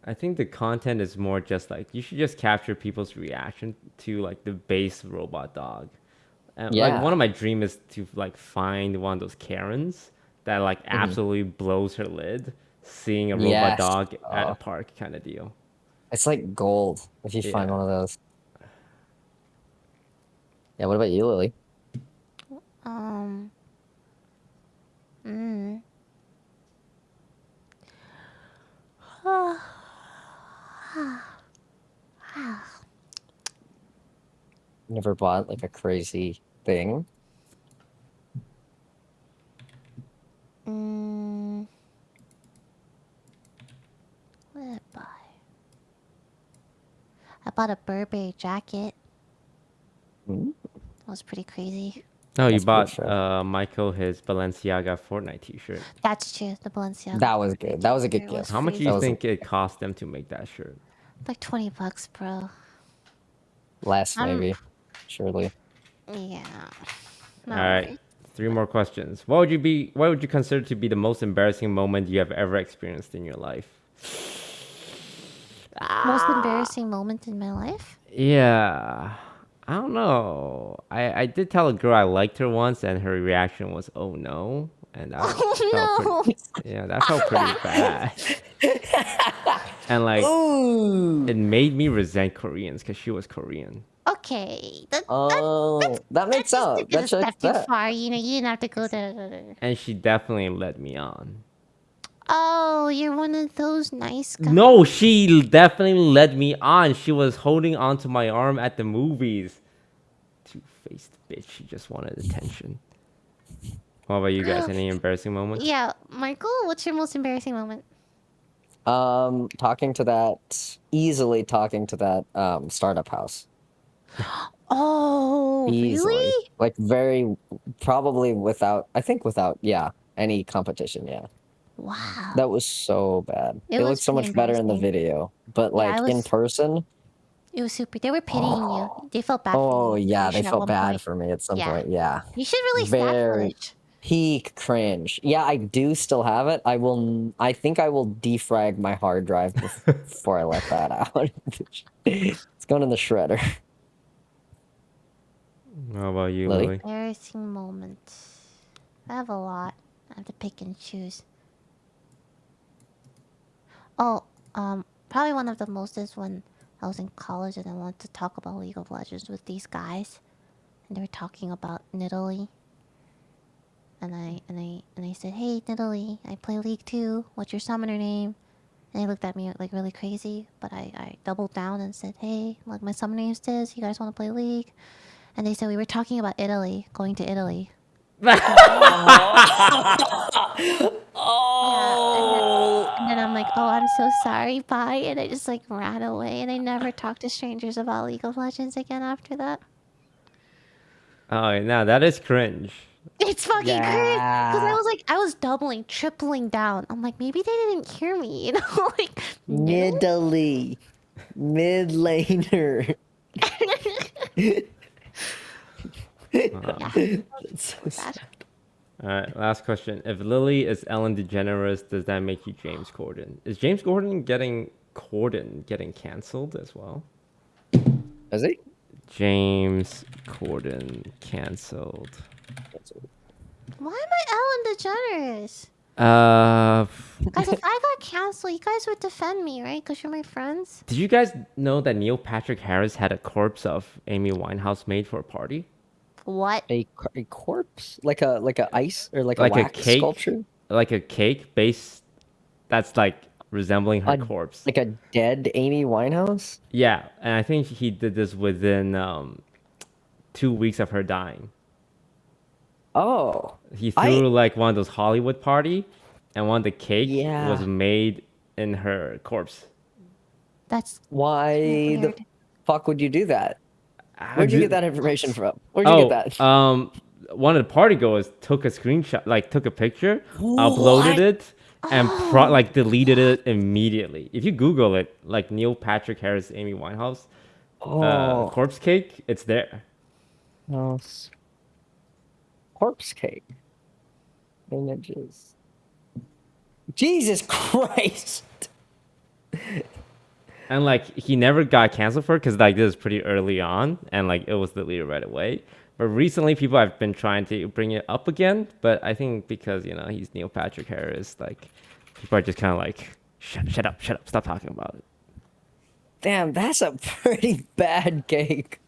I think the content is more just like you should just capture people's reaction to like the base robot dog. And like one Yeah. of my dream is to like find one of those Karens that like absolutely blows her lid seeing a robot Yes. dog at a park kind of deal. It's like gold if you find Yeah. one of those. Yeah, what about you, Lily? Mm. Never bought like a crazy thing? What did I buy? I bought a Burberry jacket. Hmm? That was pretty crazy. Oh, you That's pretty bought sure. Michael his Balenciaga Fortnite t-shirt. That's true. The Balenciaga. That was good. That was a good It was gift. How much do pretty you That was think it cost them to make that shirt? like $20, bro. less, I'm- maybe. Surely. Yeah. No All right. worries. 3 more questions. What would you consider to be the most embarrassing moment you have ever experienced in your life? Most embarrassing moment in my life? Yeah. I don't know. I did tell a girl I liked her once and her reaction was, "Oh no." And that felt pretty, yeah, that felt pretty bad. And like Ooh. it made me resent Koreans cuz she was Korean. Okay. That makes Just out. took it That a step checks too that. far. You know, you didn't have to go there. And she definitely led me on. Oh, you're one of those nice guys. No, she definitely led me on. She was holding onto my arm at the movies. Two-faced bitch. She just wanted attention. What about you guys? Any embarrassing moments? Yeah, Michael, what's your most embarrassing moment? Easily talking to that startup house. Oh, Easily. really? Like very probably without yeah, any competition, yeah. Wow. That was so bad. It It was looked so pretty much better in the embarrassing. video, but Yeah, like in person, It was super. They were pitying you. They felt bad for you. oh I'm yeah, pretty they sure at felt one bad point. for me at some Yeah. point. Yeah, You should release that very footage. peak cringe. Yeah, I do still have it. I think I will defrag my hard drive before I let that out. It's going in the shredder. How about you, Lily? Lily? Embarrassing moment. I have a lot. I have to pick and choose. Oh, probably one of the most is when I was in college and I wanted to talk about League of Legends with these guys, and they were talking about Nidalee. And I said, "Hey, Nidalee, I play League too. What's your summoner name?" And they looked at me like really crazy, but I doubled down and said, "Hey, like my summoner name is this. You guys want to play League?" And they said we were talking about Italy, going to Italy. Oh. And then I'm like, "Oh, I'm so sorry, bye." And I just like ran away, and I never talked to strangers about League of Legends again after that. Oh, now that is cringe. It's fucking crazy because Yeah. I was doubling, tripling down. I'm like, maybe they didn't hear me, you know, like no. Nidalee. Mid laner. That's so sad. All right, last question. If Lily is Ellen DeGeneres, does that make you James Corden? Is James Corden getting canceled as well? Is he? James Corden canceled. Why am I Ellen DeGeneres? Uh, Guys, if I got canceled, you guys would defend me, right? Because you're my friends. did you guys know that Neil Patrick Harris had a corpse of Amy Winehouse made for a party? What? A corpse, like a ice or like a Like a wax cake, sculpture, like a cake base that's like resembling her a corpse. like a dead Amy Winehouse. Yeah, and I think he did this within 2 weeks of her dying. Oh, He I threw like one of those Hollywood party, and one of the cake was yeah. made in her corpse. That's Why the weird. fuck would you do that? I Where'd you get do- that information from? Where'd you get Oh, that? one of the party goers took a screenshot, like took a picture, uploaded What? it, and Oh, like deleted it immediately. If you Google it, like Neil Patrick Harris, Amy Winehouse, Oh, corpse cake, it's there. no. Corpse cake images. Jesus Christ! And like he never got canceled for it because like this is pretty early on, and like it was deleted right away. But recently, people have been trying to bring it up again. But I think because he's Neil Patrick Harris, like people are just kind of like, shut up, stop talking about it. Damn, that's a pretty bad cake.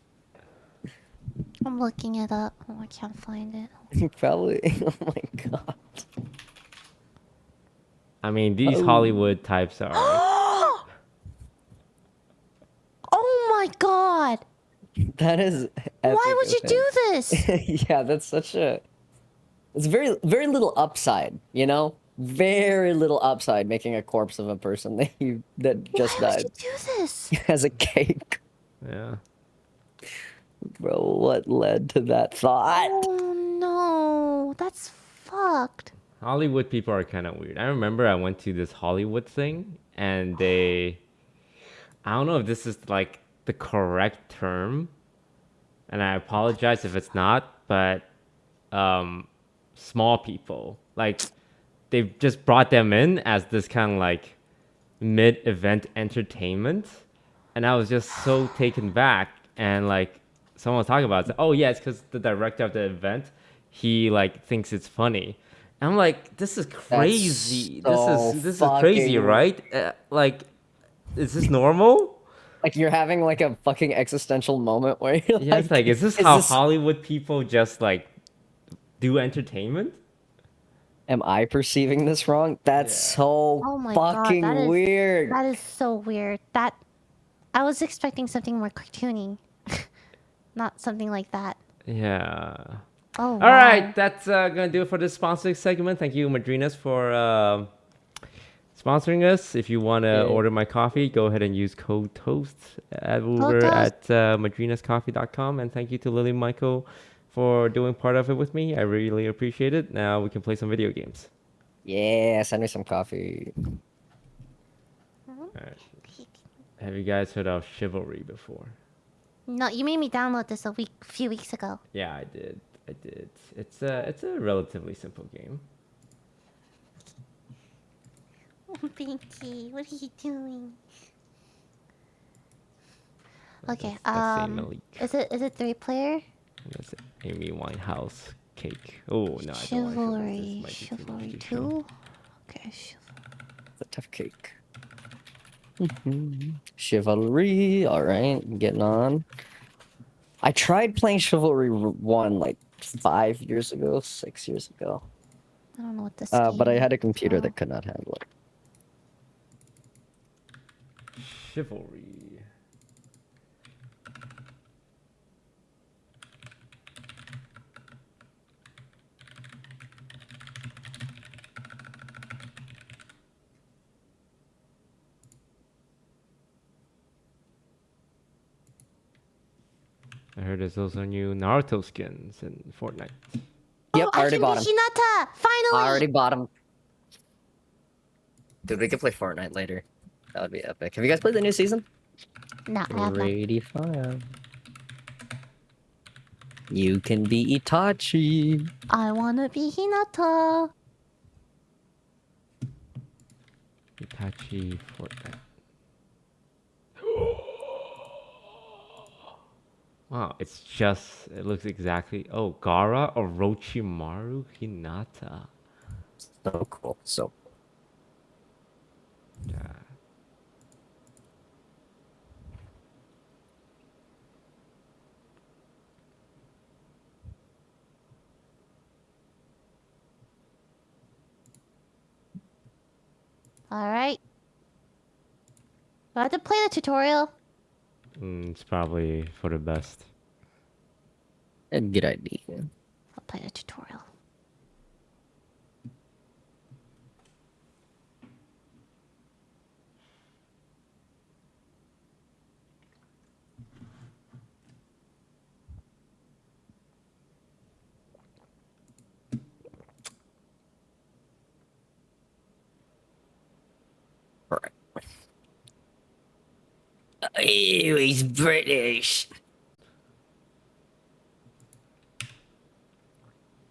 I'm looking it up. Oh, I can't find it. Probably. Oh my god. I mean, these Oh. Hollywood types are. Oh my god! That is. Why would you do this? Yeah, that's such a. It's very, very little upside, you know? Very little upside making a corpse of a person that just Why would died you do this? as a cake. Yeah. Bro, what led to that thought? Oh no, that's fucked. Hollywood people are kind of weird. I remember I went to this Hollywood thing, and they. I don't know if this is like the correct term, and I apologize if it's not, but small people, like they've just brought them in as this kind of like mid-event entertainment, and I was just so taken back. And like someone was talking about it, oh yeah, it's because the director of the event, he like thinks it's funny. And I'm like, this is crazy. so This is crazy, fucking- right? Like, is this normal? Like you're having like a fucking existential moment where you're Yeah, it's like, is this how Hollywood people just like do entertainment? Am I perceiving this wrong? That's so Oh my god, fucking weird. that is so weird. That I was expecting something more cartoony, not something like that. Yeah. Oh, All right, that's gonna do it for this sponsoring segment. Thank you, Madrinas, for sponsoring us. If you want to order my coffee, go ahead and use code TOAST over at madrinascoffee.com. And thank you to Lily Michael for doing part of it with me. I really appreciate it. Now we can play some video games. Yeah, send me some coffee. All right. Have you guys heard of Chivalry before? No, you made me download this a few weeks ago. Yeah, I did. It's a relatively simple game. Oh, Pinky, what are you doing? Okay, That's a Malik. is it 3-player? That's Amy Winehouse cake. Oh no, I don't want to show Chivalry, this. This might be too Chivalry much to show. 2. Okay, Chivalry. The tough cake. Chivalry, all right, getting on. I tried playing Chivalry 1 like 5 years ago, 6 years ago. I don't know what this. But I game had a is. computer Oh. that could not handle it. Chivalry. I heard there's also new Naruto skins in Fortnite. Yep, I already can bought be him. Hinata! Finally! I already bought him. Dude, we could play Fortnite later. That would be epic. Have you guys played the new season? No, I have not. Pretty fun. You can be Itachi. I wanna be Hinata. Itachi Fortnite. Wow, it looks exactly. Oh, Gara Orochimaru Hinata. so cool. So Yeah. All right. Do I have to play the tutorial? It's probably for the best. a good idea. I'll play the tutorial. All right. Oh, he's British.